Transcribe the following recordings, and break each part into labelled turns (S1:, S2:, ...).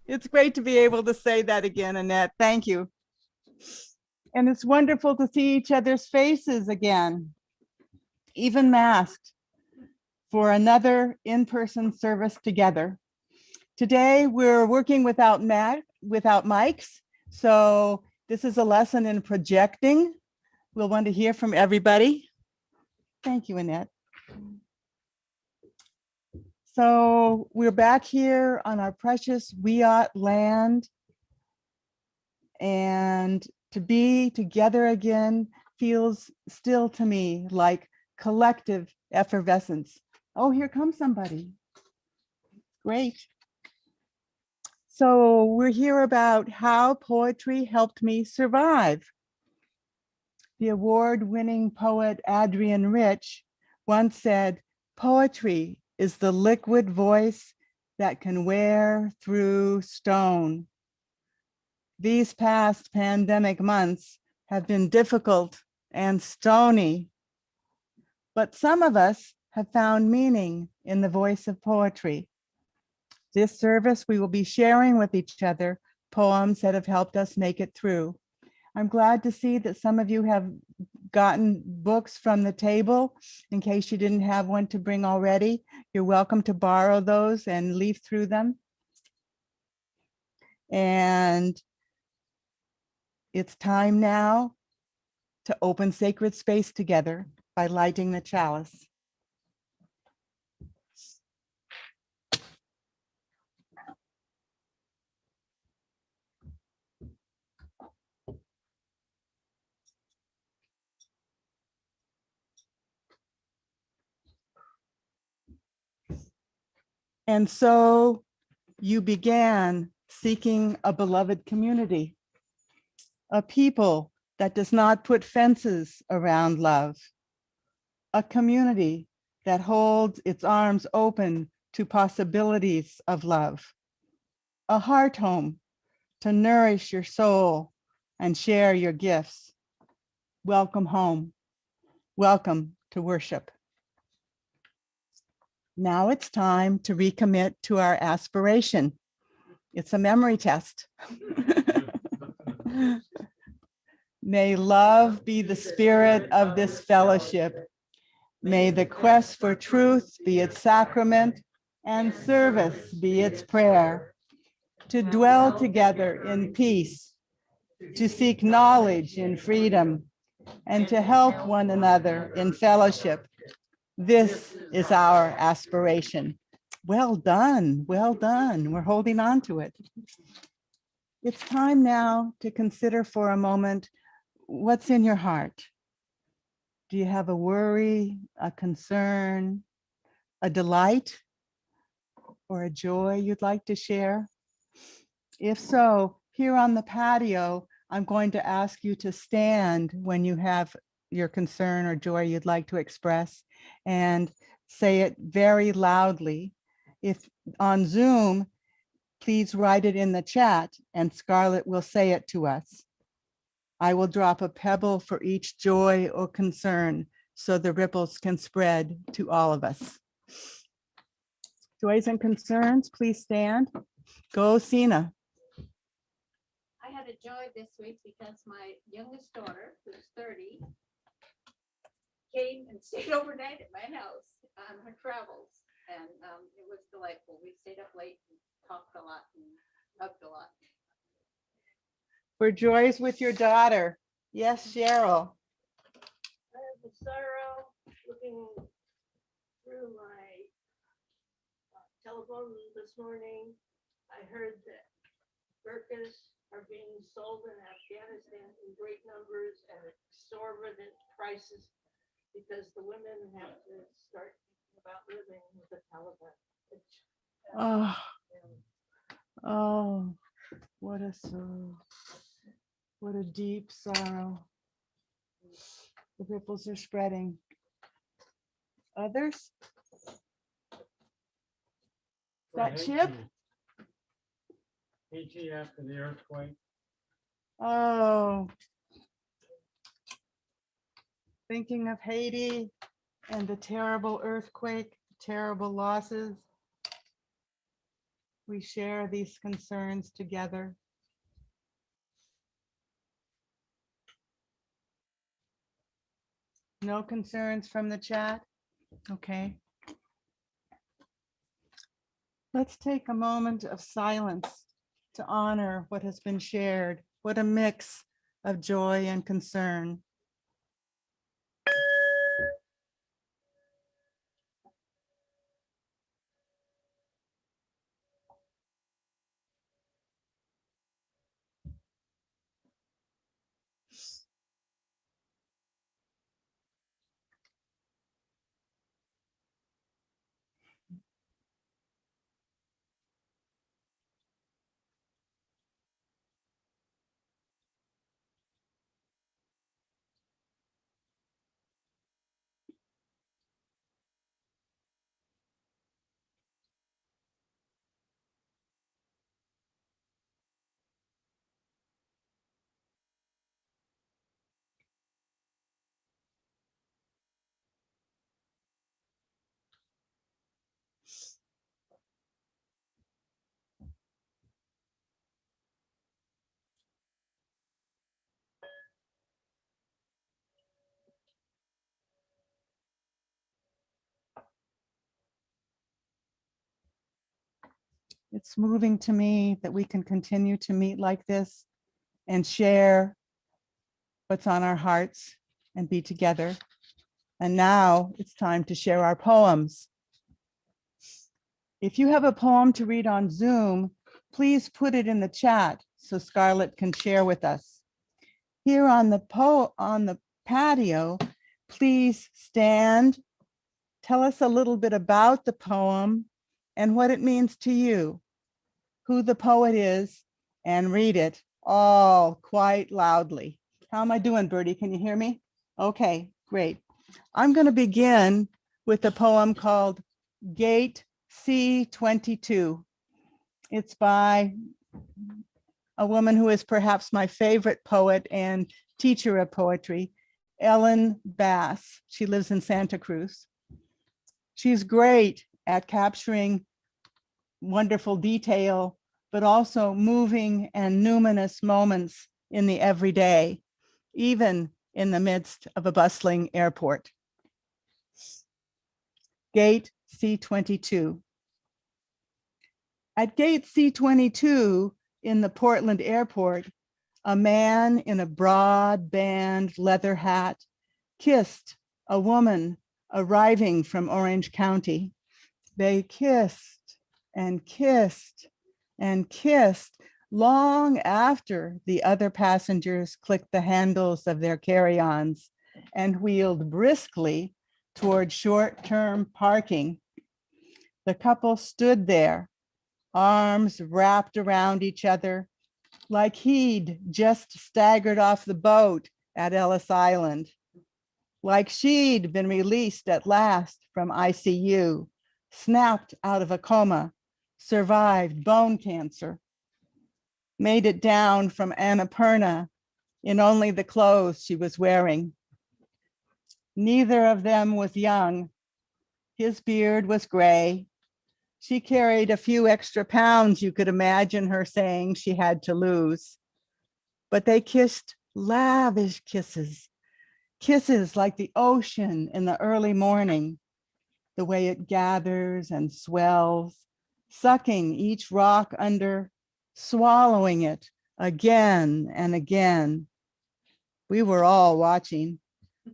S1: It's great to be able to say that again, Annette. Thank you. And it's wonderful to see each other's faces again, even masked, for another in-person service together. Today, we're working without mics, so this is a lesson in projecting. We'll want to hear from everybody. Thank you, Annette. So we're back here on our precious Wiat land, and to be together again feels still to me like collective effervescence. Oh, here comes somebody. Great. So we're here about how poetry helped me survive. The award-winning poet Adrienne Rich once said, "Poetry is the liquid voice that can wear through stone." These past pandemic months have been difficult and stony, but some of us have found meaning in the voice of poetry. This service, we will be sharing with each other poems that have helped us make it through. I'm glad to see that some of you have gotten books from the table. In case you didn't have one to bring already, you're welcome to borrow those and leaf through them. And it's time now to open sacred space together by lighting the chalice. And so you began seeking a beloved community, a people that does not put fences around love, a community that holds its arms open to possibilities of love, a heart home to nourish your soul and share your gifts. Welcome home. Welcome to worship. Now it's time to recommit to our aspiration. It's a memory test. May love be the spirit of this fellowship. May the quest for truth be its sacrament and service be its prayer. To dwell together in peace, to seek knowledge in freedom, and to help one another in fellowship. This is our aspiration. Well done, well done. We're holding on to it. It's time now to consider for a moment what's in your heart. Do you have a worry, a concern, a delight, or a joy you'd like to share? If so, here on the patio, I'm going to ask you to stand when you have your concern or joy you'd like to express and say it very loudly. If on Zoom, please write it in the chat and Scarlett will say it to us. I will drop a pebble for each joy or concern so the ripples can spread to all of us. Joys and concerns, please stand. Go, Cena.
S2: I had a joy this week because my youngest daughter, who's 30, came and stayed overnight at my house on her travels. And it was delightful. We stayed up late and talked a lot and hugged a lot.
S1: For joys with your daughter. Yes, Cheryl.
S3: I have the sorrow looking through my telephone this morning. I heard that burqas are being sold in Afghanistan in great numbers at exorbitant prices because the women have to start thinking about living with the Taliban.
S1: Oh, what a sorrow. What a deep sorrow. The ripples are spreading. Others? That ship?
S4: Haiti after the earthquake.
S1: Oh. Thinking of Haiti and the terrible earthquake, terrible losses. we share these concerns together. No concerns from the chat? Okay. Let's take a moment of silence to honor what has been shared. What a mix of joy and concern. It's moving to me that we can continue to meet like this and share what's on our hearts and be together. And now it's time to share our poems. If you have a poem to read on Zoom, please put it in the chat so Scarlett can share with us. Here on the patio, please stand, tell us a little bit about the poem and what it means to you, who the poet is, and read it all quite loudly. How am I doing, Bertie? Can you hear me? Okay, great. I'm going to begin with a poem called Gate C22. It's by a woman who is perhaps my favorite poet and teacher of poetry, Ellen Bass. She lives in Santa Cruz. She's great at capturing wonderful detail, but also moving and numinous moments in the everyday, even in the midst of a bustling airport. Gate C22. At gate C22 in the Portland airport, a man in a broad band leather hat kissed a woman arriving from Orange County. They kissed and kissed and kissed long after the other passengers clicked the handles of their carry-ons and wheeled briskly toward short-term parking. The couple stood there, arms wrapped around each other, like he'd just staggered off the boat at Ellis Island, like she'd been released at last from ICU, snapped out of a coma, survived bone cancer, made it down from Annapurna in only the clothes she was wearing. Neither of them was young. His beard was gray. She carried a few extra pounds you could imagine her saying she had to lose. But they kissed lavish kisses, kisses like the ocean in the early morning, the way it gathers and swells, sucking each rock under, swallowing it again and again. We were all watching,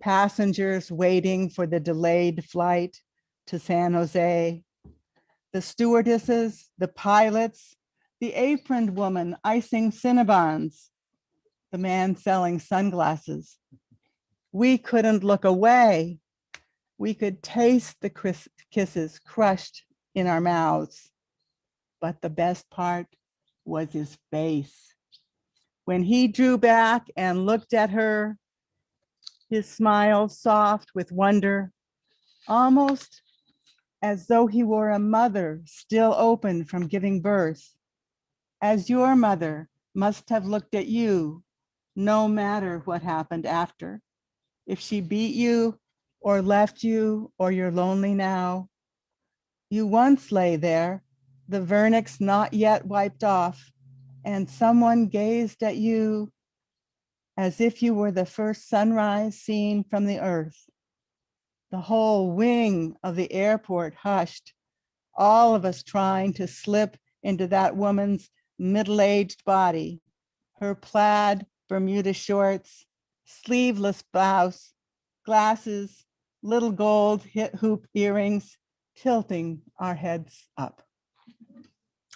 S1: passengers waiting for the delayed flight to San Jose, the stewardesses, the pilots, the aproned woman icing Cinnabons, the man selling sunglasses. We couldn't look away. We could taste the kisses crushed in our mouths. But the best part was his face. When he drew back and looked at her, his smile soft with wonder, almost as though he were a mother still open from giving birth, as your mother must have looked at you, no matter what happened after. If she beat you or left you or you're lonely now, you once lay there, the vernix not yet wiped off, and someone gazed at you as if you were the first sunrise seen from the earth. The whole wing of the airport hushed, all of us trying to slip into that woman's middle-aged body, her plaid Bermuda shorts, sleeveless blouse, glasses, little gold hoop earrings, tilting our heads up.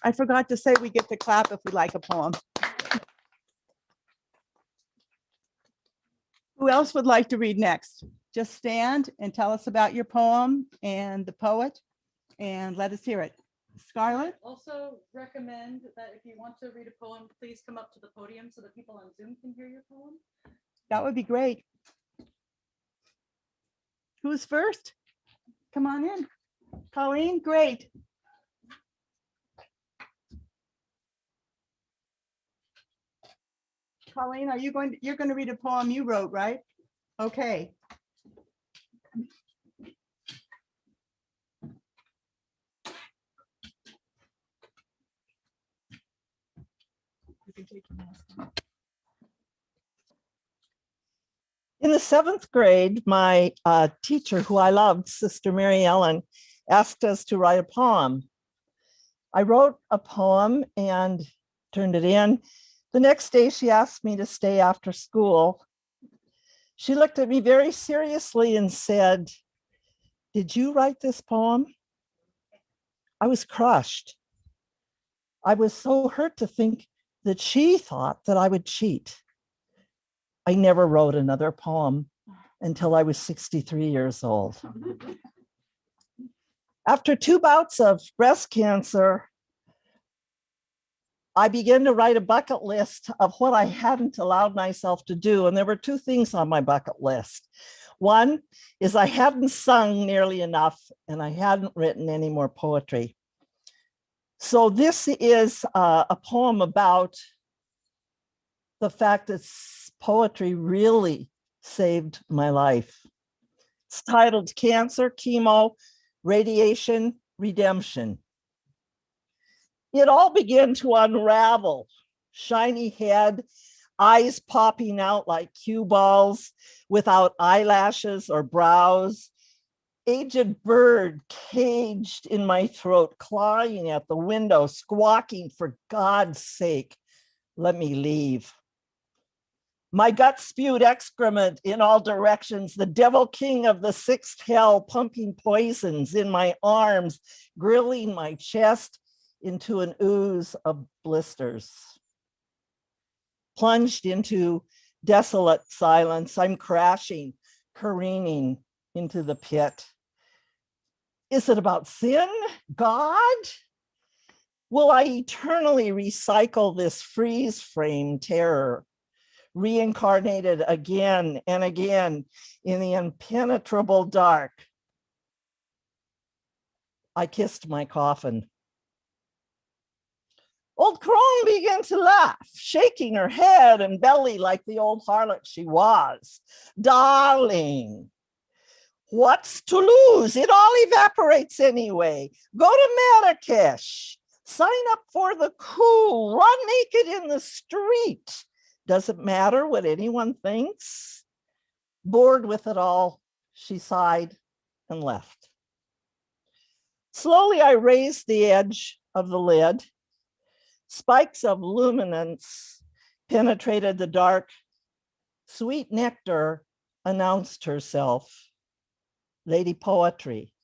S1: I forgot to say we get to clap if we like a poem. Who else would like to read next? Just stand and tell us about your poem and the poet, and let us hear it. Scarlett?
S5: Also recommend that if you want to read a poem, please come up to the podium so that people on Zoom can hear your poem.
S1: That would be great. Who's first? Come on in. Colleen, great. Colleen, you're going to read a poem you wrote, right? Okay.
S6: In the 7th grade, my teacher, who I loved, Sister Mary Ellen, asked us to write a poem. I wrote a poem and turned it in. The next day, she asked me to stay after school. She looked at me very seriously and said, "Did you write this poem?" I was crushed. I was so hurt to think that she thought that I would cheat. I never wrote another poem until I was 63 years old. After 2 bouts of breast cancer, I began to write a bucket list of what I hadn't allowed myself to do. And there were 2 things on my bucket list. One is I hadn't sung nearly enough and I hadn't written any more poetry. So this is a poem about the fact that poetry really saved my life. It's titled Cancer, Chemo, Radiation, Redemption. It all began to unravel. Shiny head, eyes popping out like cue balls without eyelashes or brows. Aged bird caged in my throat, clawing at the window, squawking, "For God's sake, let me leave." My gut spewed excrement in all directions, the devil king of the 6th hell pumping poisons in my arms, grilling my chest into an ooze of blisters. Plunged into desolate silence, I'm crashing, careening into the pit. Is it about sin? God? Will I eternally recycle this freeze frame terror, reincarnated again and again in the impenetrable dark? I kissed my coffin. Old crone began to laugh, shaking her head and belly like the old harlot she was. "Darling, what's to lose? It all evaporates anyway. Go to Marrakesh. Sign up for the coup. Run naked in the street. Doesn't matter what anyone thinks." Bored with it all, she sighed and left. Slowly, I raised the edge of the lid. Spikes of luminance penetrated the dark. Sweet nectar announced herself. Lady Poetry.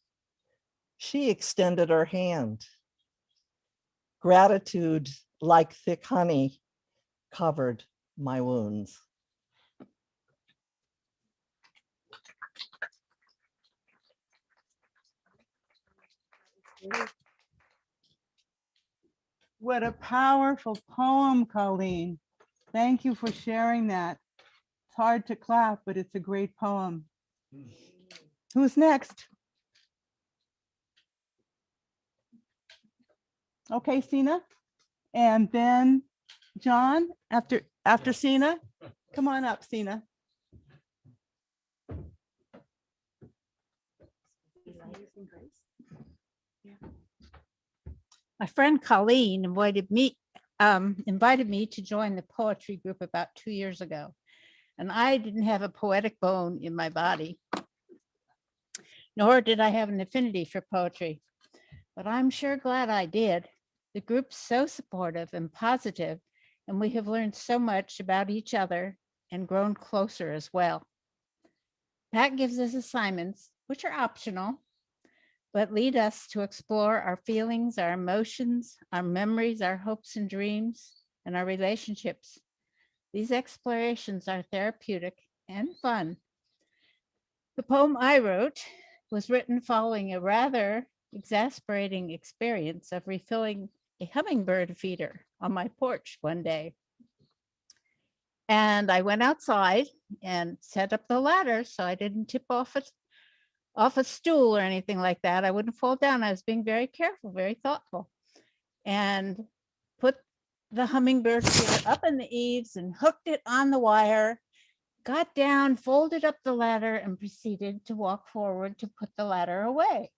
S6: She extended her hand. Gratitude, like thick honey, covered my wounds.
S1: What a powerful poem, Colleen. Thank you for sharing that. It's hard to clap, but it's a great poem. Who's next? Okay, Cena. And then John, after Cena. Come on up, Cena.
S2: My friend Colleen invited me to join the poetry group about 2 years ago. And I didn't have a poetic bone in my body, nor did I have an affinity for poetry. But I'm sure glad I did. The group's so supportive and positive, and we have learned so much about each other and grown closer as well. Pat gives us assignments, which are optional, but lead us to explore our feelings, our emotions, our memories, our hopes and dreams, and our relationships. These explorations are therapeutic and fun. The poem I wrote was written following a rather exasperating experience of refilling a hummingbird feeder on my porch one day. And I went outside and set up the ladder so I didn't tip off a stool or anything like that. I wouldn't fall down. I was being very careful, very thoughtful, and put the hummingbird feeder up in the eaves and hooked it on the wire, got down, folded up the ladder, and proceeded to walk forward to put the ladder away.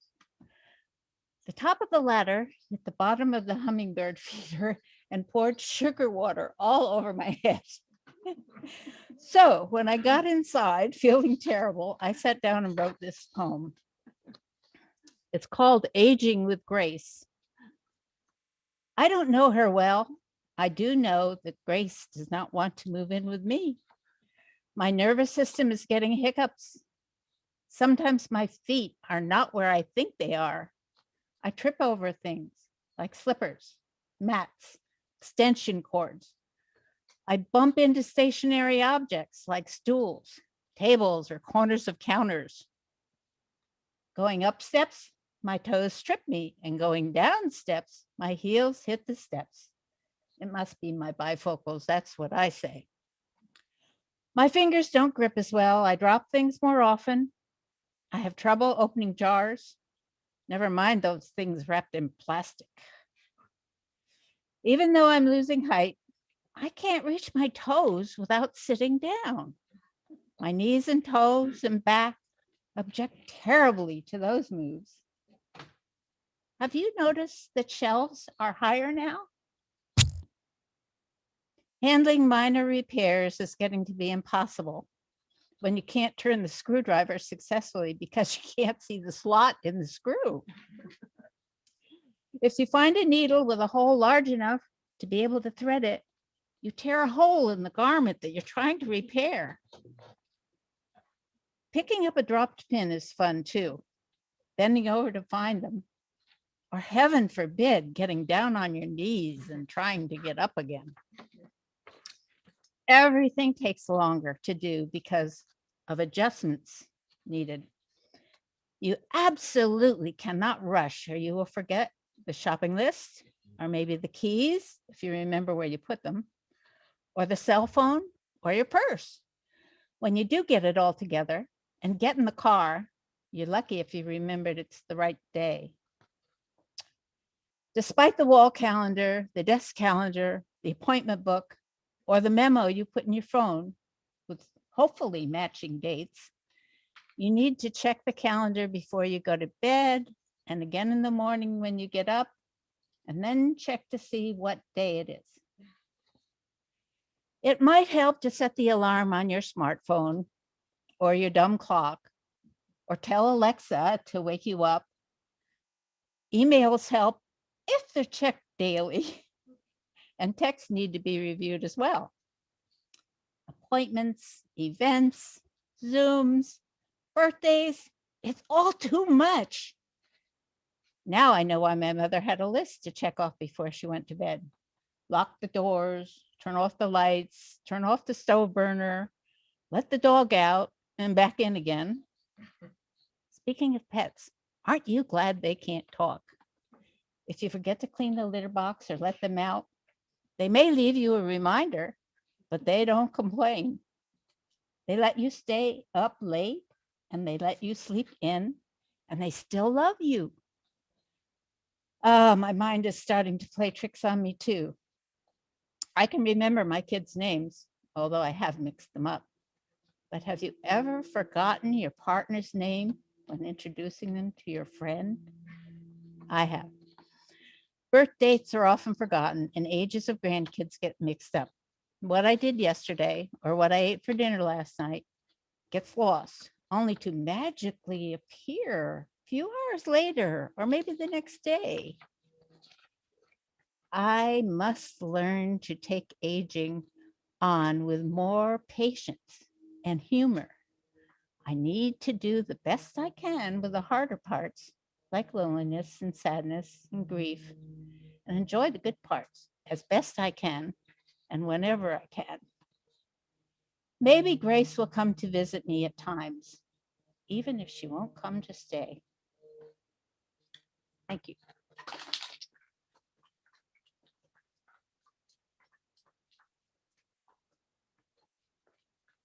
S2: The top of the ladder hit the bottom of the hummingbird feeder and poured sugar water all over my head. So when I got inside, feeling terrible, I sat down and wrote this poem. It's called Aging with Grace. I don't know her well. I do know that Grace does not want to move in with me. My nervous system is getting hiccups. Sometimes my feet are not where I think they are. I trip over things like slippers, mats, extension cords. I bump into stationary objects like stools, tables, or corners of counters. Going up steps, my toes trip me, and going down steps, my heels hit the steps. It must be my bifocals, that's what I say. My fingers don't grip as well. I drop things more often. I have trouble opening jars. Never mind those things wrapped in plastic. Even though I'm losing height, I can't reach my toes without sitting down. My knees and toes and back object terribly to those moves. Have you noticed that shelves are higher now? Handling minor repairs is getting to be impossible when you can't turn the screwdriver successfully because you can't see the slot in the screw. If you find a needle with a hole large enough to be able to thread it, you tear a hole in the garment that you're trying to repair. Picking up a dropped pin is fun too. Bending over to find them, or heaven forbid, getting down on your knees and trying to get up again. Everything takes longer to do because of adjustments needed. You absolutely cannot rush or you will forget the shopping list, or maybe the keys, if you remember where you put them, or the cell phone, or your purse. When you do get it all together and get in the car, you're lucky if you remembered it's the right day. Despite the wall calendar, the desk calendar, the appointment book, or the memo you put in your phone with hopefully matching dates, you need to check the calendar before you go to bed and again in the morning when you get up, and then check to see what day it is. It might help to set the alarm on your smartphone or your dumb clock, or tell Alexa to wake you up. Emails help if they're checked daily, and texts need to be reviewed as well. Appointments, events, Zooms, birthdays, it's all too much. Now I know why my mother had a list to check off before she went to bed. Lock the doors, turn off the lights, turn off the stove burner, let the dog out and back in again. Speaking of pets, aren't you glad they can't talk? If you forget to clean the litter box or let them out, they may leave you a reminder, but they don't complain. They let you stay up late and they let you sleep in, and they still love you. My mind is starting to play tricks on me too. I can remember my kids' names, although I have mixed them up. But have you ever forgotten your partner's name when introducing them to your friend? I have. Birth dates are often forgotten and ages of grandkids get mixed up. What I did yesterday or what I ate for dinner last night gets lost, only to magically appear a few hours later or maybe the next day. I must learn to take aging on with more patience and humor. I need to do the best I can with the harder parts, like loneliness and sadness and grief, and enjoy the good parts as best I can and whenever I can. Maybe Grace will come to visit me at times, even if she won't come to stay. Thank you.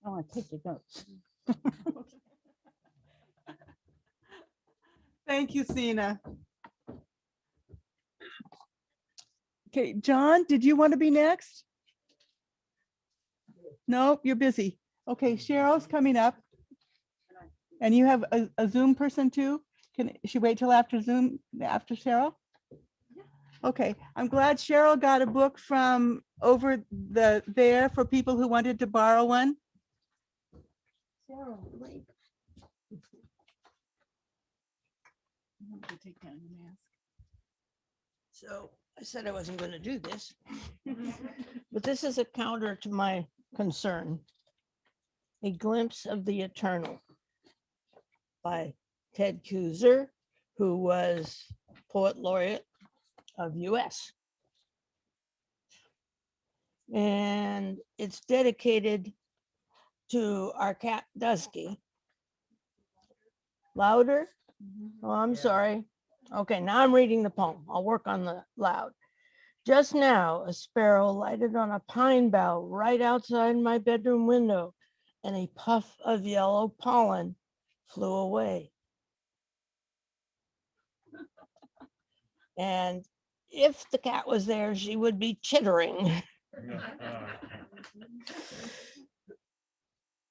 S2: I want to take your notes.
S1: Thank you, Cena. Okay, John, did you want to be next? Nope, you're busy. Okay, Cheryl's coming up. And you have a Zoom person too? Can she wait till after Zoom, after Cheryl? Okay, I'm glad Cheryl got a book from over there for people who wanted to borrow one. Cheryl, wait. I'm going to take down your mask.
S3: So I said I wasn't going to do this, but this is a counter to my concern. A Glimpse of the Eternal by Ted Kuzer, who was poet laureate of US. And it's dedicated to our cat Dusky. Louder? Oh, I'm sorry. Okay, now I'm reading the poem. I'll work on the loud. Just now, a sparrow lighted on a pine bough right outside my bedroom window, and a puff of yellow pollen flew away. And if the cat was there, she would be chittering.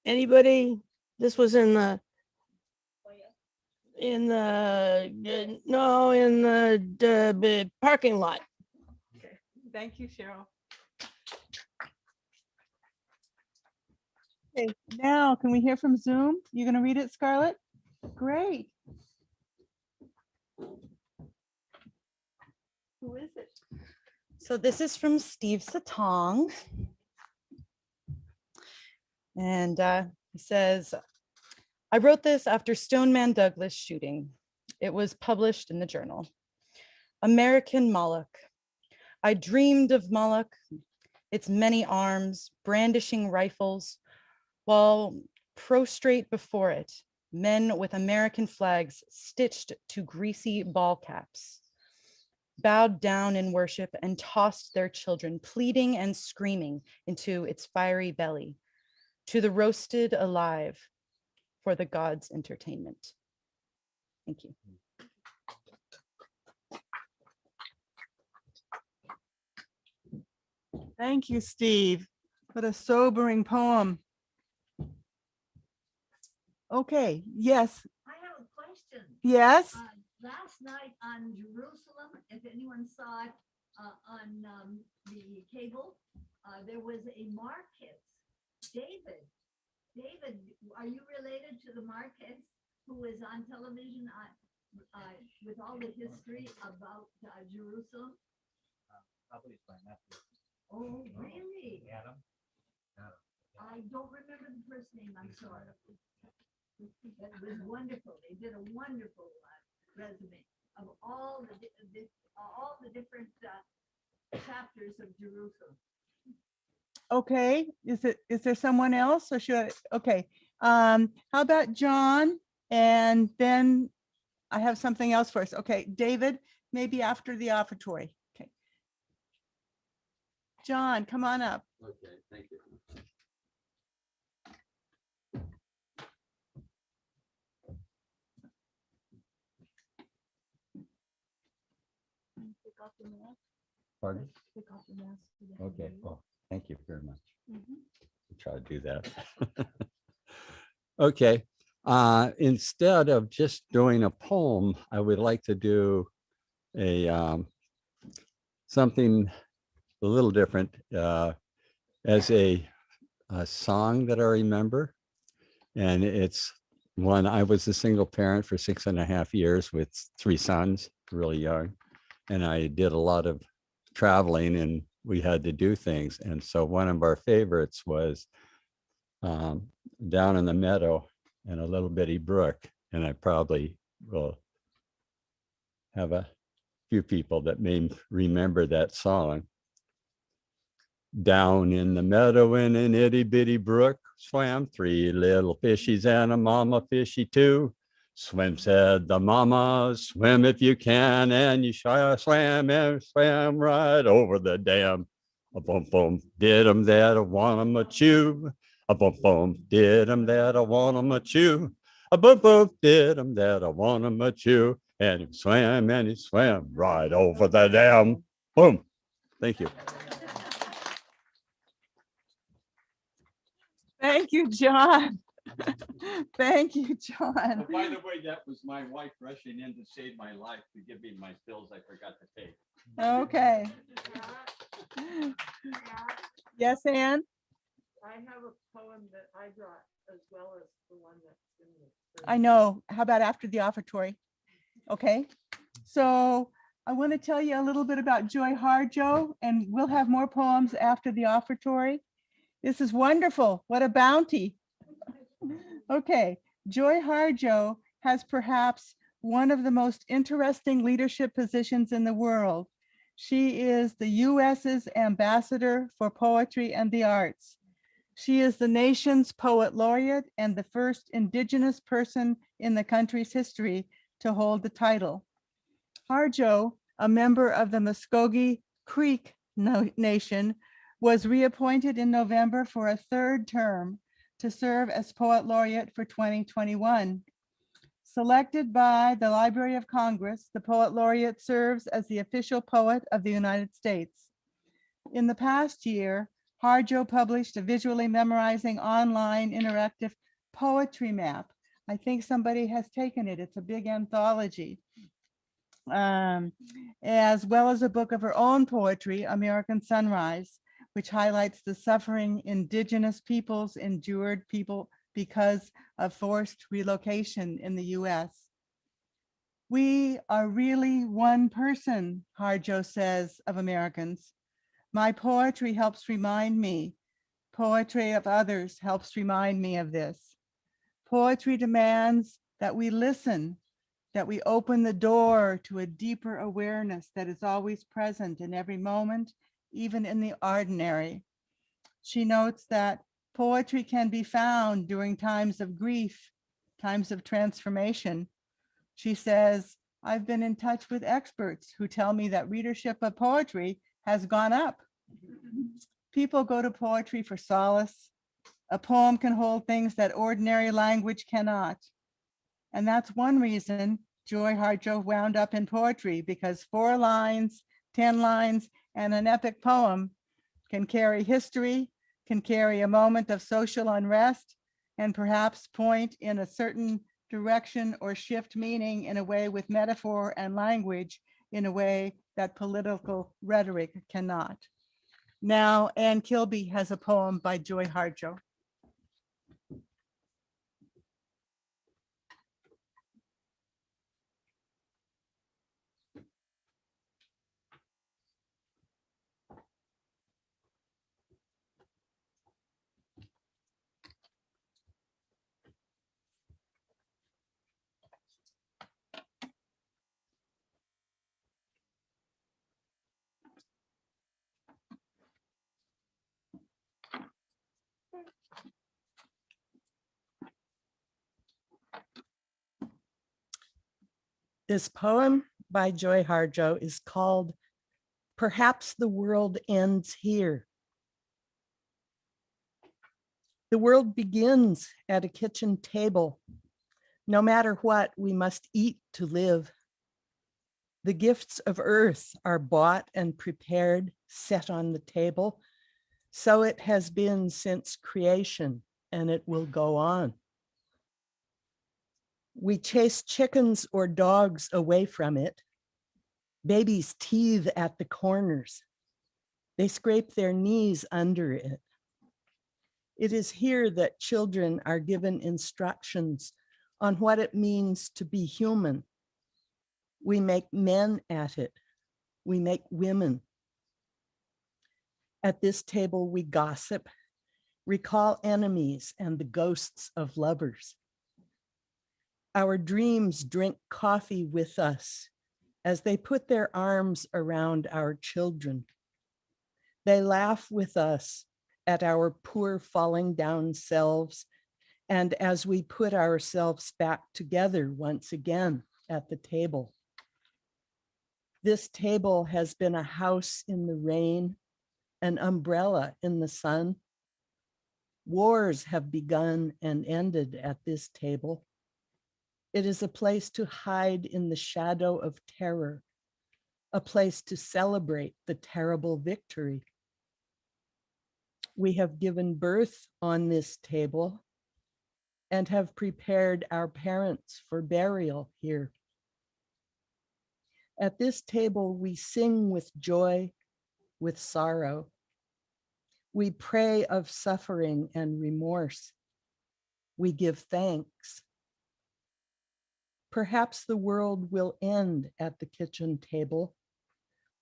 S3: Anybody? This was in the parking lot.
S1: Thank you, Cheryl. Okay, now can we hear from Zoom? You gonna read it, Scarlett? Great. Who is it?
S5: So this is from Steve Satong. And he says, I wrote this after Stoneman Douglas shooting. It was published in the journal. American Moloch. I dreamed of Moloch, its many arms, brandishing rifles, while prostrate before it, men with American flags stitched to greasy ball caps, bowed down in worship and tossed their children, pleading and screaming into its fiery belly, to the roasted alive for the gods' entertainment. Thank you.
S1: Thank you, Steve. What a sobering poem. Okay, yes,
S7: I have a question.
S1: yes.
S7: Last night on Jerusalem, if anyone saw it on the cable, there was a Marquez. David, are you related to the Marquez who was on television with all the history about Jerusalem?
S4: Probably it's my nephew.
S7: Oh, really?
S4: Adam.
S7: I don't remember the first name, I'm sorry. It was wonderful. They did a wonderful resume of all the different chapters of Jerusalem.
S1: Okay, is there someone else or should I? Okay, how about John? And then I have something else for us. Okay, David, maybe after the offertory. Okay. John, come on up.
S8: Okay, thank you. Pardon? Okay, well, thank you very much. I'll try to do that. Okay, instead of just doing a poem, I would like to do a something a little different as a song that I remember. And it's one, I was a single parent for 6.5 years with 3 sons, really young. And I did a lot of traveling and we had to do things. And so one of our favorites was Down in the Meadow and a Little Bitty Brook. And I probably will have a few people that may remember that song. Down in the meadow in an itty bitty brook swam 3 little fishies and a mama fishy too. Swim, said the mama, swim if you can, and you swam and swam right over the dam. A boom boom, did 'em that I want 'em a chew. A boom boom, did 'em that I want 'em a chew. A boom boom, did 'em that I want 'em a chew. And he swam right over the dam. Boom. Thank you.
S1: Thank you, John. Thank you, John.
S8: By the way, that was my wife rushing in to save my life to give me my pills I forgot to take.
S1: Okay. Yes, Anne?
S3: I have a poem that I brought as well as the one that's in the.
S1: I know. How about after the offertory? Okay. So I want to tell you a little bit about Joy Harjo, and we'll have more poems after the offertory. This is wonderful. What a bounty. Okay. Joy Harjo has perhaps one of the most interesting leadership positions in the world. She is the US's ambassador for poetry and the arts. She is the nation's poet laureate and the first Indigenous person in the country's history to hold the title. Harjo, a member of the Muskogee Creek Nation, was reappointed in November for a 3rd term to serve as poet laureate for 2021. Selected by the Library of Congress, the poet laureate serves as the official poet of the United States. In the past year, Harjo published a visually memorizing online interactive poetry map. I think somebody has taken it. It's a big anthology. As well as a book of her own poetry, American Sunrise, which highlights the suffering Indigenous peoples endured because of forced relocation in the US. We are really one person, Harjo says of Americans. My poetry helps remind me. Poetry of others helps remind me of this. Poetry demands that we listen, that we open the door to a deeper awareness that is always present in every moment, even in the ordinary. She notes that poetry can be found during times of grief, times of transformation. She says, I've been in touch with experts who tell me that readership of poetry has gone up. People go to poetry for solace. A poem can hold things that ordinary language cannot. And that's one reason Joy Harjo wound up in poetry, because 4 lines, 10 lines, and an epic poem can carry history, can carry a moment of social unrest, and perhaps point in a certain direction or shift meaning in a way with metaphor and language in a way that political rhetoric cannot. Now, Anne Kilby has a poem by Joy Harjo.
S6: This poem by Joy Harjo is called Perhaps the World Ends Here. The world begins at a kitchen table. No matter what, we must eat to live. The gifts of earth are bought and prepared, set on the table. So it has been since creation, and it will go on. We chase chickens or dogs away from it. Babies teethe at the corners. They scrape their knees under it. It is here that children are given instructions on what it means to be human. We make men at it. We make women. At this table, we gossip, recall enemies and the ghosts of lovers. Our dreams drink coffee with us as they put their arms around our children. They laugh with us at our poor falling down selves, and as we put ourselves back together once again at the table. This table has been a house in the rain, an umbrella in the sun. Wars have begun and ended at this table. It is a place to hide in the shadow of terror, a place to celebrate the terrible victory. We have given birth on this table and have prepared our parents for burial here. At this table, we sing with joy, with sorrow. We pray of suffering and remorse. We give thanks. Perhaps the world will end at the kitchen table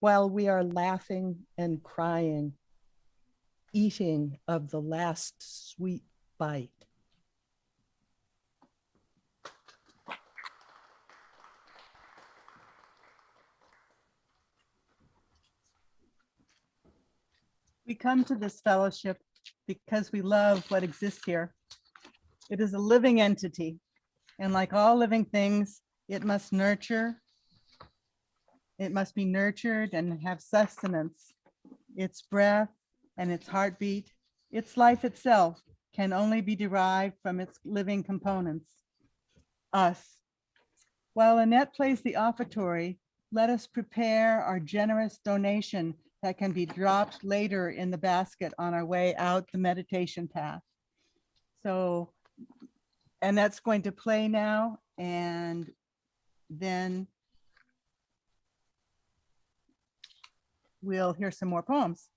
S6: while we are laughing and crying, eating of the last sweet bite.
S1: We come to this fellowship because we love what exists here. It is a living entity, and like all living things, it must nurture. It must be nurtured and have sustenance. Its breath and its heartbeat, its life itself can only be derived from its living components, us. While Annette plays the offertory, let us prepare our generous donation that can be dropped later in the basket on our way out the meditation path. So Annette's going to play now, and then we'll hear some more poems.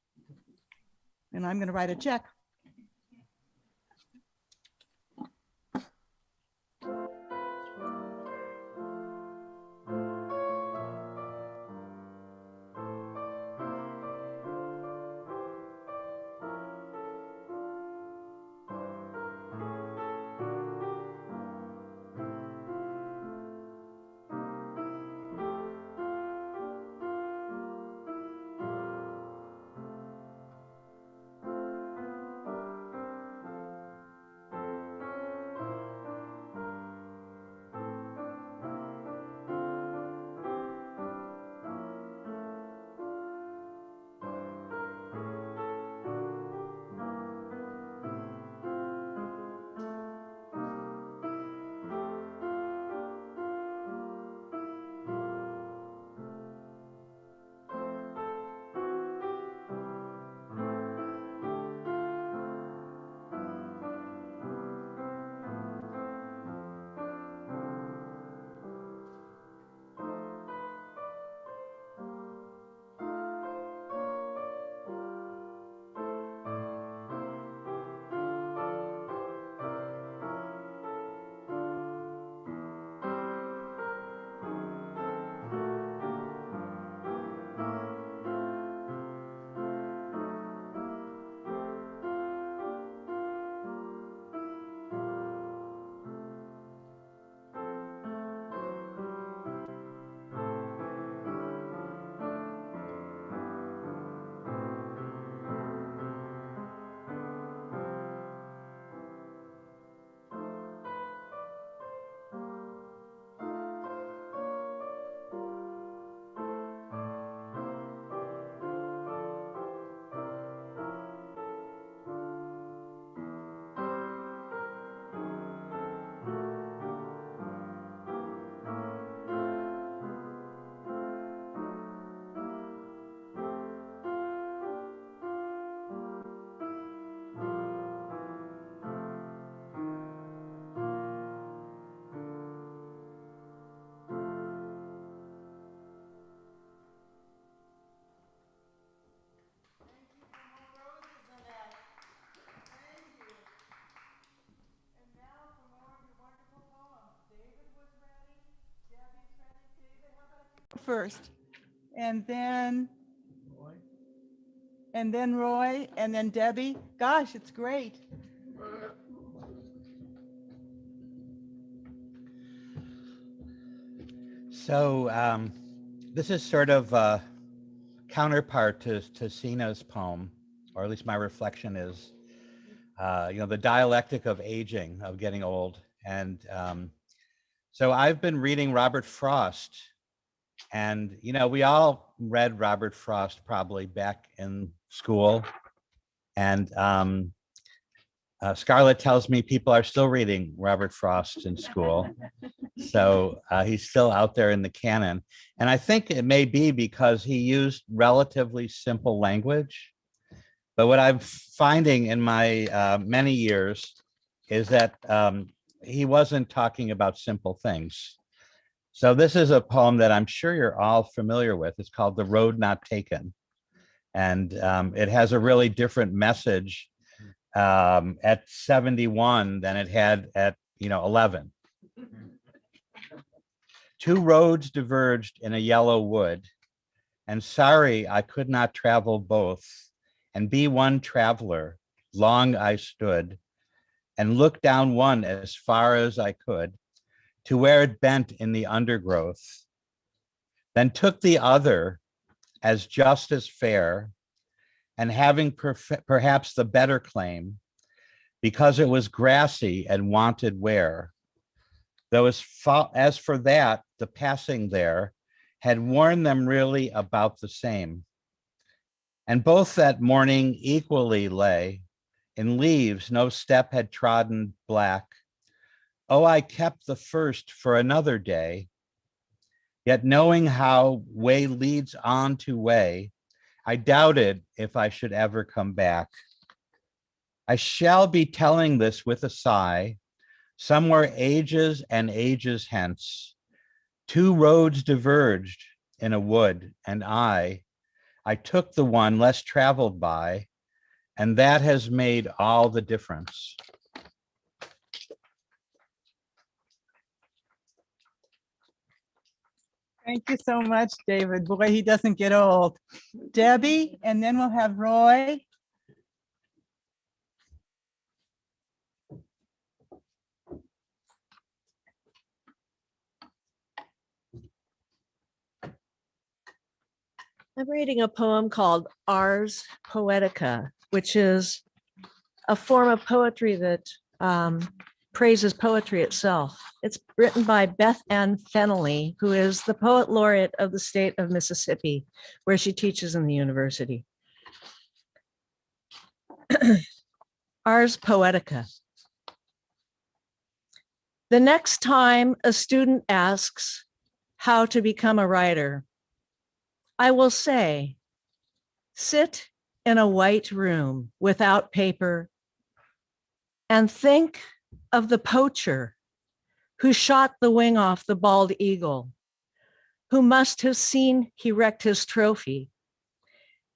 S1: And I'm going to write a check. first, and then Roy, and then Debbie. Gosh, it's great.
S4: So this is sort of a counterpart to Cena's poem, or at least my reflection is, the dialectic of aging, of getting old. And so I've been reading Robert Frost, and we all read Robert Frost probably back in school. And Scarlett tells me people are still reading Robert Frost in school. So he's still out there in the canon. And I think it may be because he used relatively simple language. But what I'm finding in my many years is that he wasn't talking about simple things. So this is a poem that I'm sure you're all familiar with. It's called The Road Not Taken. And it has a really different message at 71 than it had at 11. Two roads diverged in a yellow wood, and sorry I could not travel both, and be one traveler. Long I stood, and looked down one as far as I could, to where it bent in the undergrowth, then took the other as just as fair, and having perhaps the better claim, because it was grassy and wanted wear. Though as for that, the passing there had worn them really about the same. And both that morning equally lay in leaves no step had trodden black. Oh, I kept the first for another day, yet knowing how way leads on to way, I doubted if I should ever come back. I shall be telling this with a sigh, somewhere ages and ages hence. Two roads diverged in a wood, and I took the one less traveled by, and that has made all the difference.
S1: Thank you so much, David. Boy, he doesn't get old. Debbie, and then we'll have Roy.
S3: I'm reading a poem called Ars Poetica, which is a form of poetry that praises poetry itself. It's written by Beth Ann Fennelly, who is the poet laureate of the state of Mississippi, where she teaches in the university. Ars Poetica. The next time a student asks how to become a writer, I will say, sit in a white room without paper and think of the poacher who shot the wing off the bald eagle, who must have seen he wrecked his trophy,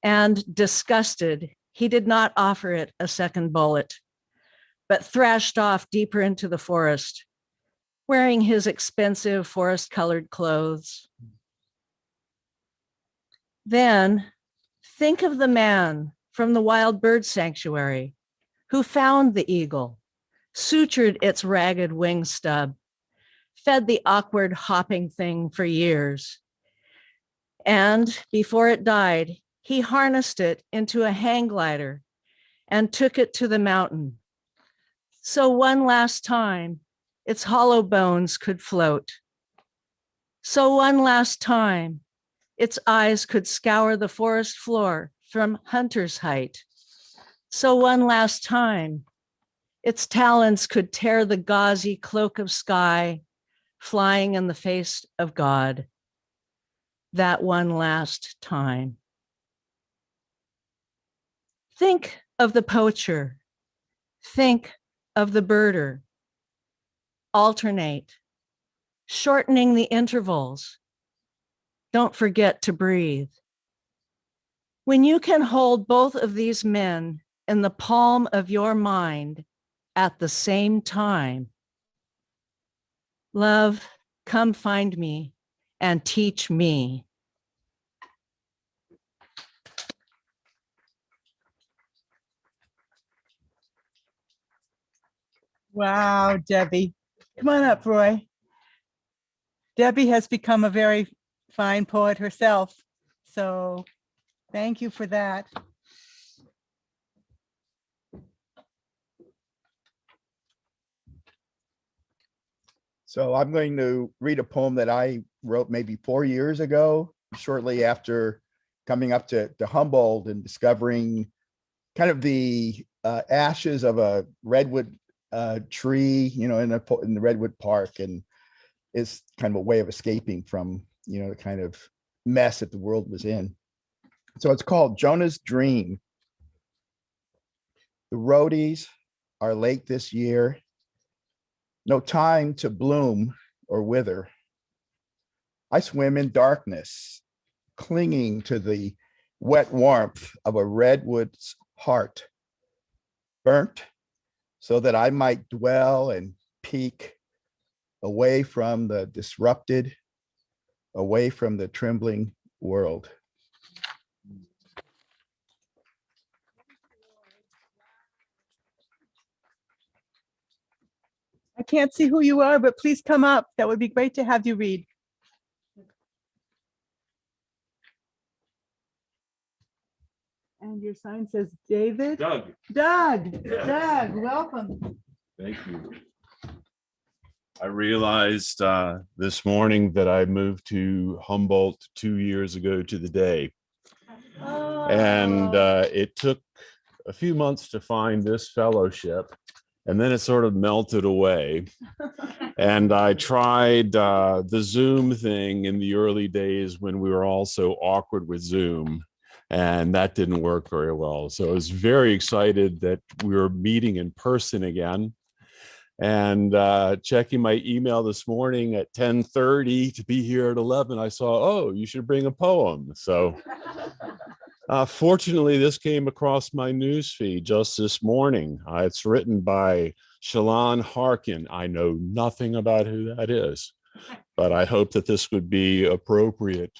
S3: and disgusted, he did not offer it a second bullet, but thrashed off deeper into the forest, wearing his expensive forest-colored clothes. Then think of the man from the wild bird sanctuary who found the eagle, sutured its ragged wing stub, fed the awkward hopping thing for years. And before it died, he harnessed it into a hang glider and took it to the mountain. So one last time, its hollow bones could float. So one last time, its eyes could scour the forest floor from hunter's height. So one last time, its talons could tear the gauzy cloak of sky, flying in the face of God. That one last time. Think of the poacher. Think of the birder. Alternate, shortening the intervals. Don't forget to breathe. When you can hold both of these men in the palm of your mind at the same time, love, come find me
S9: and teach me.
S1: Wow, Debbie. Come on up, Roy. Debbie has become a very fine poet herself. So thank you for that.
S10: So I'm going to read a poem that I wrote maybe 4 years ago, shortly after coming up to Humboldt and discovering kind of the ashes of a redwood tree, you know, in the redwood park, and it's kind of a way of escaping from, you know, the kind of mess that the world was in. So it's called Jonah's Dream. The roadies are late this year. No time to bloom or wither. I swim in darkness, clinging to the wet warmth of a redwood's heart, burnt so that I might dwell and peek away from the disrupted, away from the trembling world.
S1: I can't see who you are, but please come up. That would be great to have you read. And your sign says David?
S11: Doug.
S1: Doug, Doug, welcome.
S11: Thank you. I realized this morning that I moved to Humboldt 2 years ago to the day. And it took a few months to find this fellowship, and then it sort of melted away. And I tried the Zoom thing in the early days when we were all so awkward with Zoom, and that didn't work very well. So I was very excited that we were meeting in person again. And checking my email this morning at 10:30 to be here at 11, I saw, oh, you should bring a poem. So fortunately, this came across my newsfeed just this morning. It's written by Shalon Harkin. I know nothing about who that is, but I hope that this would be appropriate.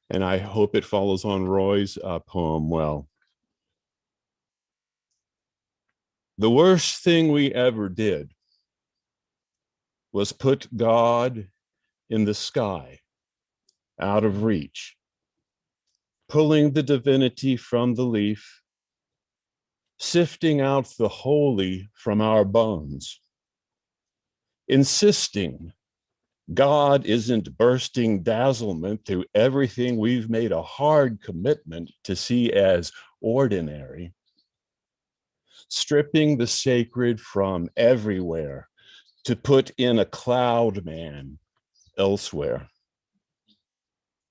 S11: And I hope it follows on Roy's poem well. The worst thing we ever did was put God in the sky, out of reach, pulling the divinity from the leaf, sifting out the holy from our bones, insisting God isn't bursting dazzlement through everything we've made a hard commitment to see as ordinary, stripping the sacred from everywhere to put in a cloud man elsewhere,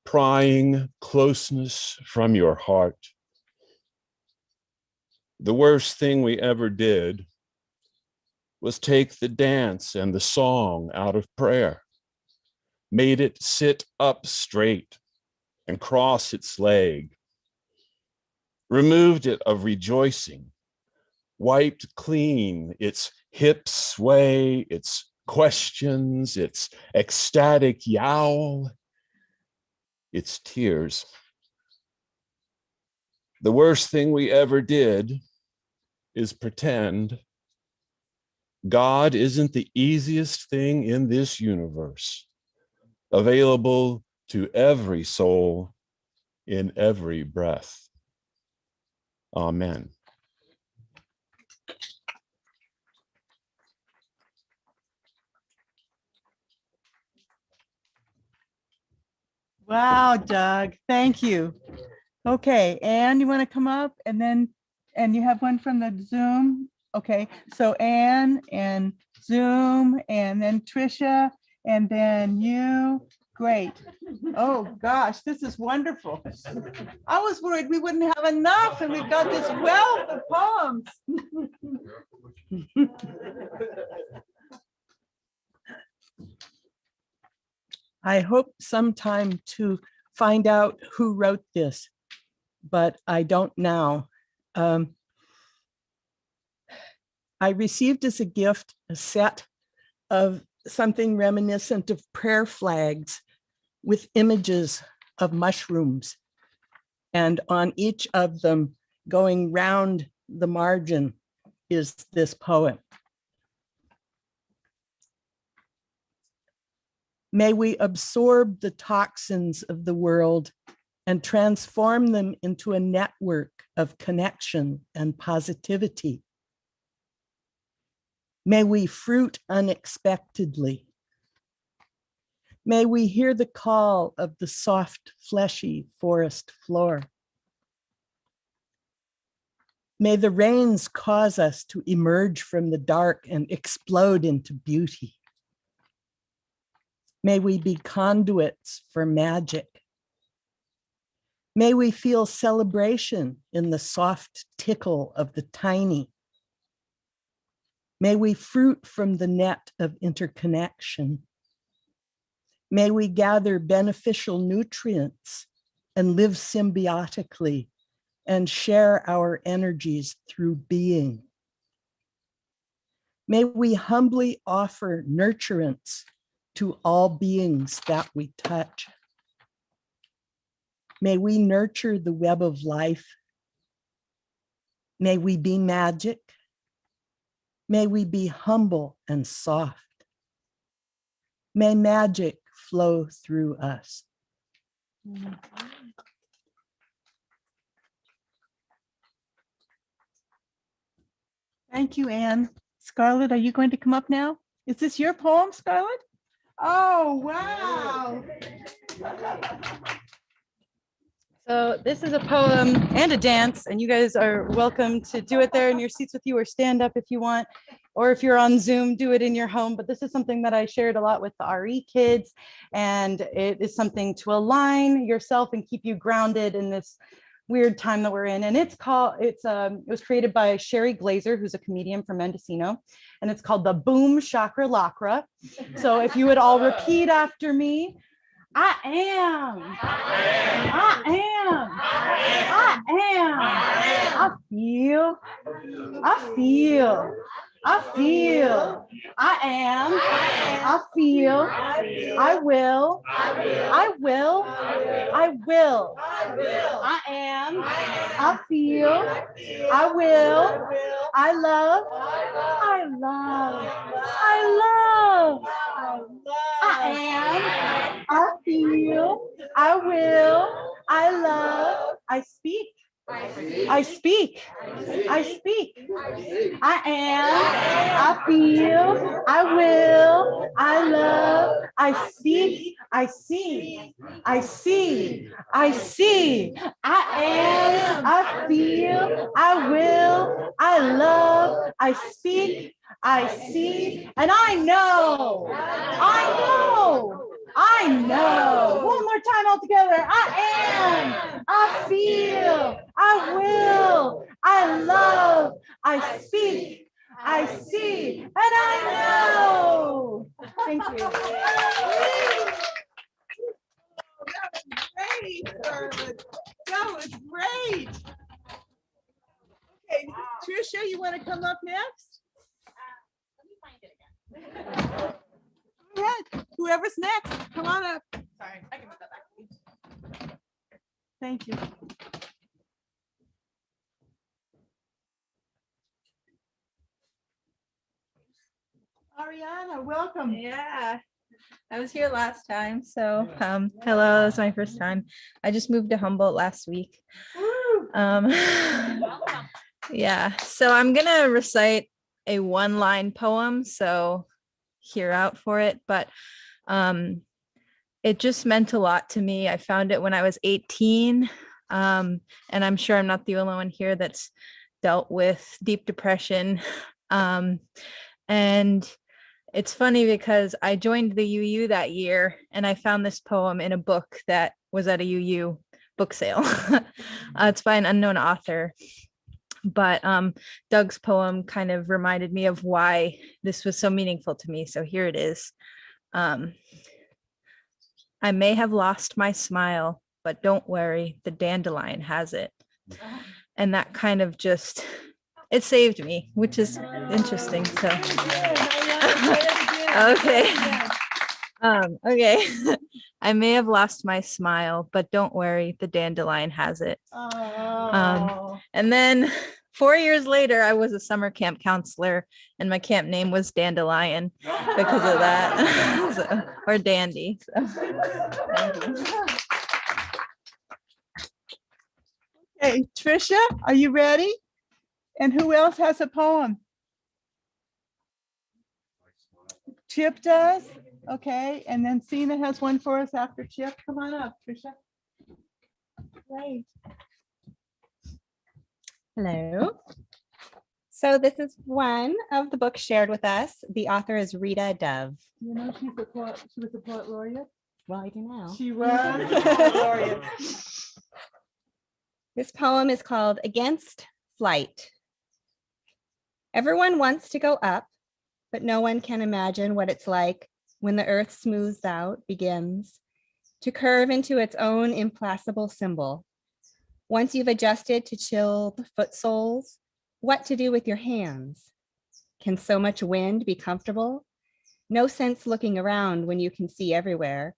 S11: prying closeness from your heart. The worst thing we ever did was take the dance and the song out of prayer, made it sit up straight and cross its leg, removed it of rejoicing, wiped clean its hip sway, its questions, its ecstatic yowl, its tears. The worst thing we ever did is pretend God isn't the easiest thing in this universe, available to every soul in every breath. Amen.
S1: Wow, Doug, thank you. Okay, Anne, you want to come up and you have one from the Zoom? Okay, so Anne and Zoom and then Trisha and then you. Great. Oh gosh, this is wonderful. I was worried we wouldn't have enough and we've got this wealth of poems. I hope sometime to find out who wrote this, but I don't now. I received as a gift a set of something reminiscent of prayer flags
S6: with images of mushrooms. And on each of them, going round the margin, is this poem. May we absorb the toxins of the world and transform them into a network of connection and positivity. May we fruit unexpectedly. May we hear the call of the soft, fleshy forest floor. May the rains cause us to emerge from the dark and explode into beauty. May we be conduits for magic. May we feel celebration in the soft tickle of the tiny. May we fruit from the net of interconnection. May we gather beneficial nutrients and live symbiotically and share our energies through being. May we humbly offer nurturance to all beings that we touch. May we nurture the web of life. May we be magic. May we be humble and soft. May magic flow through us.
S1: Thank you, Anne. Scarlett, are you going to come up now? Is this your poem, Scarlett? Oh, wow.
S5: So this is a poem and a dance, and you guys are welcome to do it there in your seats with you or stand up if you want, or if you're on Zoom, do it in your home. But this is something that I shared a lot with the RE kids, and it is something to align yourself and keep you grounded in this weird time that we're in. And it was created by Sherry Glazer, who's a comedian from Mendelssohn, and it's called the Boom Chakra Lakra. So if you would all repeat after me. I am. I am. I feel. I feel. I feel. I am. I feel. I will. I will. I will. I am. I feel. I will. I love. I love. I love. I am. I feel. I will. I love. I speak. I speak. I speak. I am. I feel. I will. I love. I speak. I see. I see. I see. I am. I feel. I will. I love. I speak. I see. And I know. I know. I know. One more time all together. I am. I feel. I will. I love. I speak. I see. And I know. Thank you.
S1: Great, Scarlett. That was great. Okay, Tricia, you want to come up next?
S2: Let me find it again.
S1: Go ahead. Whoever's next, come on up.
S2: Sorry, I can put that back.
S1: Thank you. Ariana, welcome.
S9: Yeah, I was here last time. So hello, it's my first time. I just moved to Humboldt last week. Yeah, so I'm gonna recite a one-line poem, so hear out for it. But it just meant a lot to me. I found it when I was 18. And I'm sure I'm not the only one here that's dealt with deep depression. And it's funny because I joined the UU that year and I found this poem in a book that was at a UU book sale. It's by an unknown author. But Doug's poem kind of reminded me of why this was so meaningful to me. So here it is. I may have lost my smile, but don't worry, the dandelion has it. And that kind of just, it saved me, which is interesting. So, okay. Okay. I may have lost my smile, but don't worry, the dandelion has it.
S1: Oh.
S9: And then 4 years later, I was a summer camp counselor, and my camp name was Dandelion because of that, So, or Dandy. So. Thank you.
S1: Hey, Trisha, are you ready? And who else has a poem? Chip does? Okay, and then Cena has one for us after Chip. Come on up, Trisha. Great.
S12: Hello. So this is one of the books shared with us. The author is Rita Dove.
S1: You know, she was a poet laureate.
S12: Well, I do now.
S1: She was a poet laureate.
S12: This poem is called Against Flight. Everyone wants to go up, but no one can imagine what it's like when the earth smooths out, begins to curve into its own implacable symbol. Once you've adjusted to chill the foot soles, what to do with your hands? Can so much wind be comfortable? No sense looking around when you can see everywhere.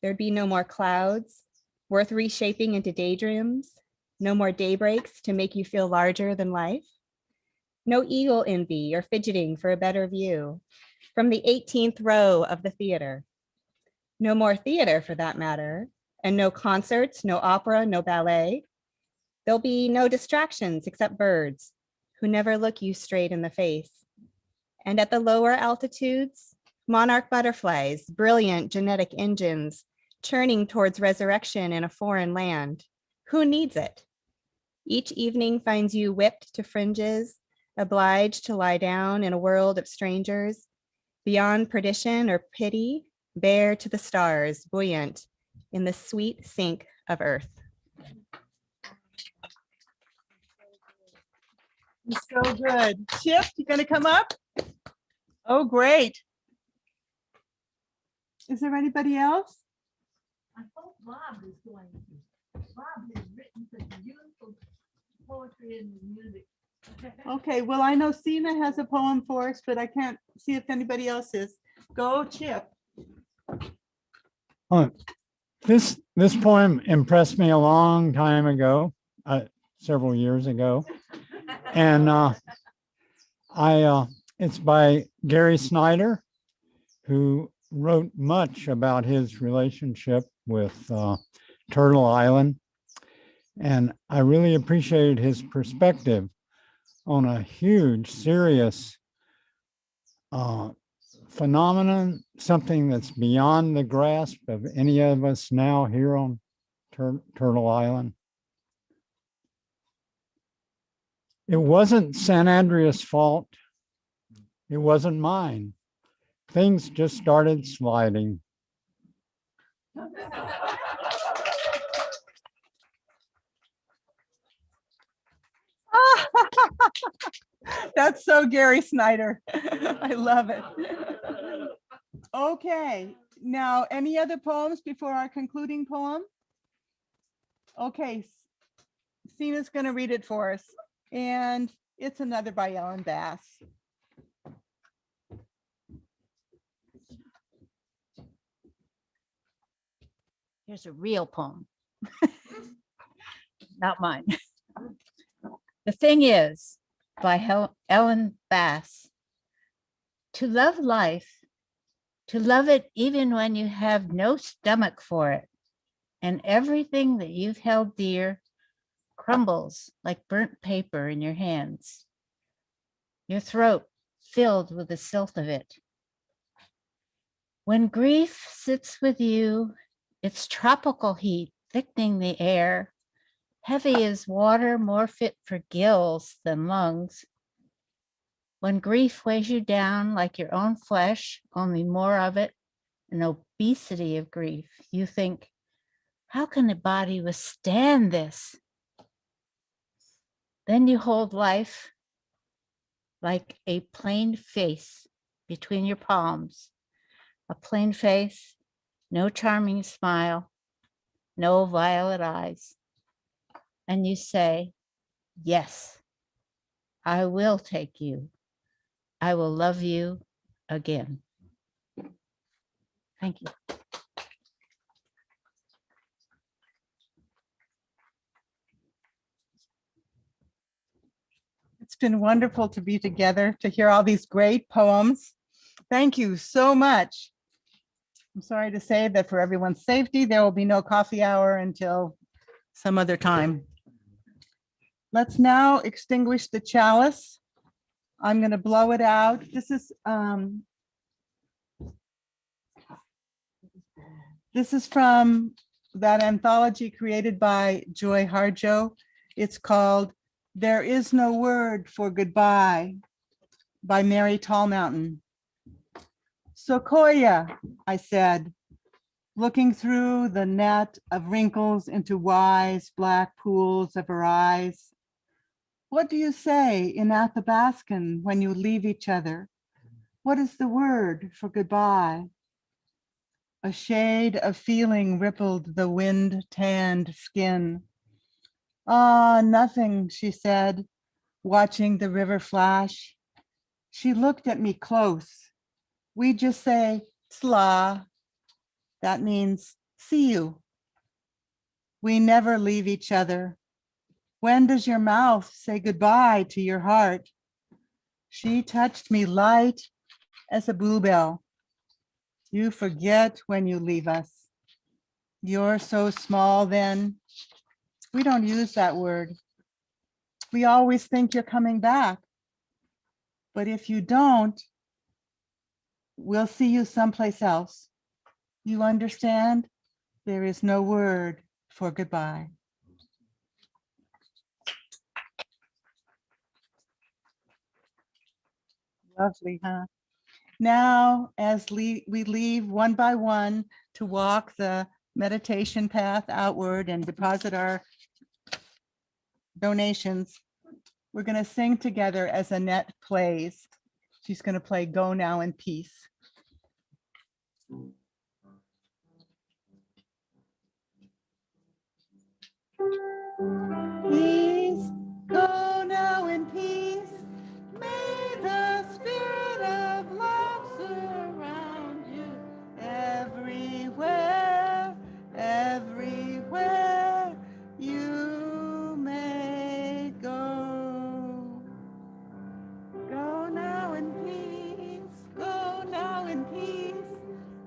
S12: There'd be no more clouds worth reshaping into daydreams, no more daybreaks to make you feel larger than life. No eagle envy or fidgeting for a better view from the 18th row of the theater. No more theater for that matter, and no concerts, no opera, no ballet. There'll be no distractions except birds who never look you straight in the face. And at the lower altitudes, monarch butterflies, brilliant genetic engines, churning towards resurrection in a foreign land. Who needs it? Each evening finds you whipped to fringes, obliged to lie down in a world of strangers, beyond perdition or pity, bare to the stars, buoyant in the sweet sink of earth.
S1: So good. Chip, you gonna come up? Oh, great. Is there anybody else?
S7: I hope Bob is going to. Bob has written such beautiful poetry and music.
S1: Okay, well, I know Cena has a poem for us, but I can't see if anybody else is. Go, Chip.
S13: This poem impressed me a long time ago, several years ago. And it's by Gary Snyder, who wrote much about his relationship with Turtle Island. And I really appreciated his perspective on a huge, serious phenomenon, something that's beyond the grasp of any of us now here on Turtle Island. It wasn't San Andreas' fault. It wasn't mine. Things just started sliding.
S1: That's so Gary Snyder. I love it. Okay, now any other poems before our concluding poem? Okay, Cena's gonna read it for us. And it's another by Ellen Bass.
S14: Here's a real poem. Not mine. The Thing Is by Ellen Bass. To love life, to love it even when you have no stomach for it, and everything that you've held dear crumbles like burnt paper in your hands, your throat filled with the silt of it. When grief sits with you, its tropical heat thickening the air, heavy as water, more fit for gills than lungs. When grief weighs you down like your own flesh, only more of it, an obesity of grief, you think, how can a body withstand this? Then you hold life like a plain face between your palms, a plain face, no charming smile, no violet eyes. And you say, yes, I will take you. I will love you again. Thank you.
S1: It's been wonderful to be together, to hear all these great poems. Thank you so much. I'm sorry to say that for everyone's safety, there will be no coffee hour until some other time. Let's now extinguish the chalice. I'm going to blow it out. This is from that anthology created by Joy Harjo. It's called There Is No Word for Goodbye by Mary Tallmountain. Sequoia, I said, looking through the net of wrinkles into wise black pools of her eyes. What do you say in Athabascan when you leave each other? What is the word for goodbye? A shade of feeling rippled the wind-tanned skin. Ah, nothing, she said, watching the river flash. She looked at me close. We just say, "Sla." That means, see you. We never leave each other. When does your mouth say goodbye to your heart? She touched me light as a bluebell. You forget when you leave us. You're so small then. We don't use that word. We always think you're coming back. But if you don't, we'll see you someplace else. You understand? There is no word for goodbye. Lovely, huh? Now, as we leave one by one to walk the meditation path outward and deposit our donations, we're going to sing together as Annette plays. She's going to play Go Now in Peace. Please go now in peace. May the spirit of love surround you everywhere, everywhere you may go. Go now in peace, go now in peace.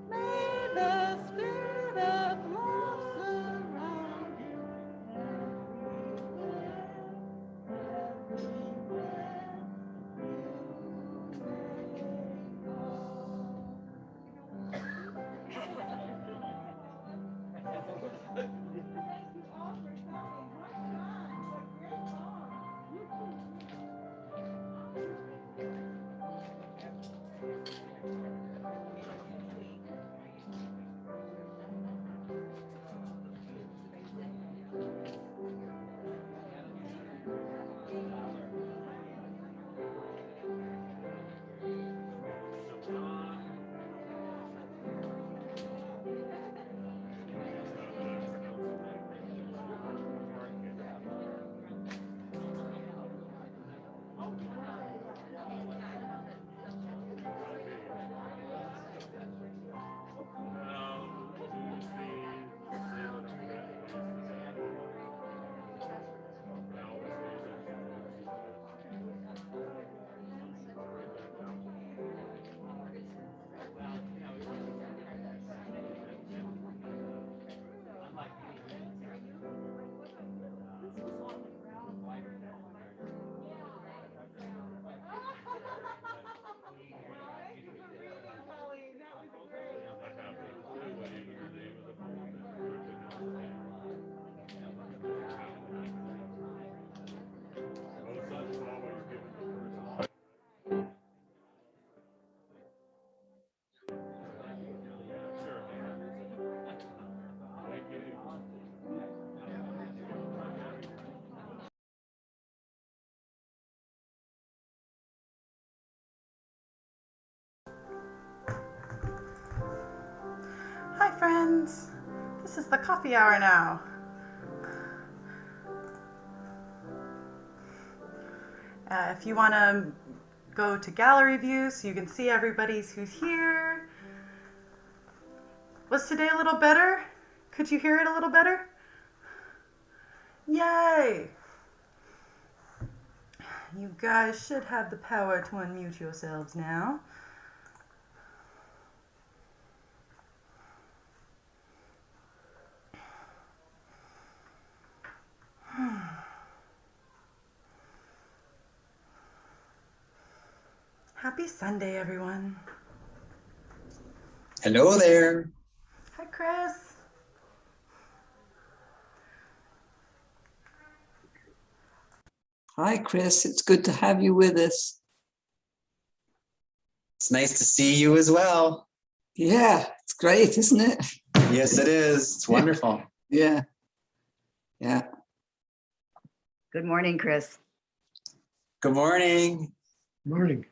S1: May the spirit of love surround you everywhere, everywhere you may go.
S5: Hi friends, this is the coffee hour now. If you want to go to gallery view so you can see everybody who's here. Was today a little better? Could you hear it a little better? Yay! You guys should have the power to unmute yourselves now. Happy Sunday, everyone.
S15: Hello there.
S5: Hi, Chris.
S15: Hi, Chris. It's good to have you with us. It's nice to see you as well. Yeah, it's great, isn't it? Yes, it is. It's wonderful. Yeah. Yeah.
S16: Good morning, Chris.
S15: Good morning.
S16: Morning.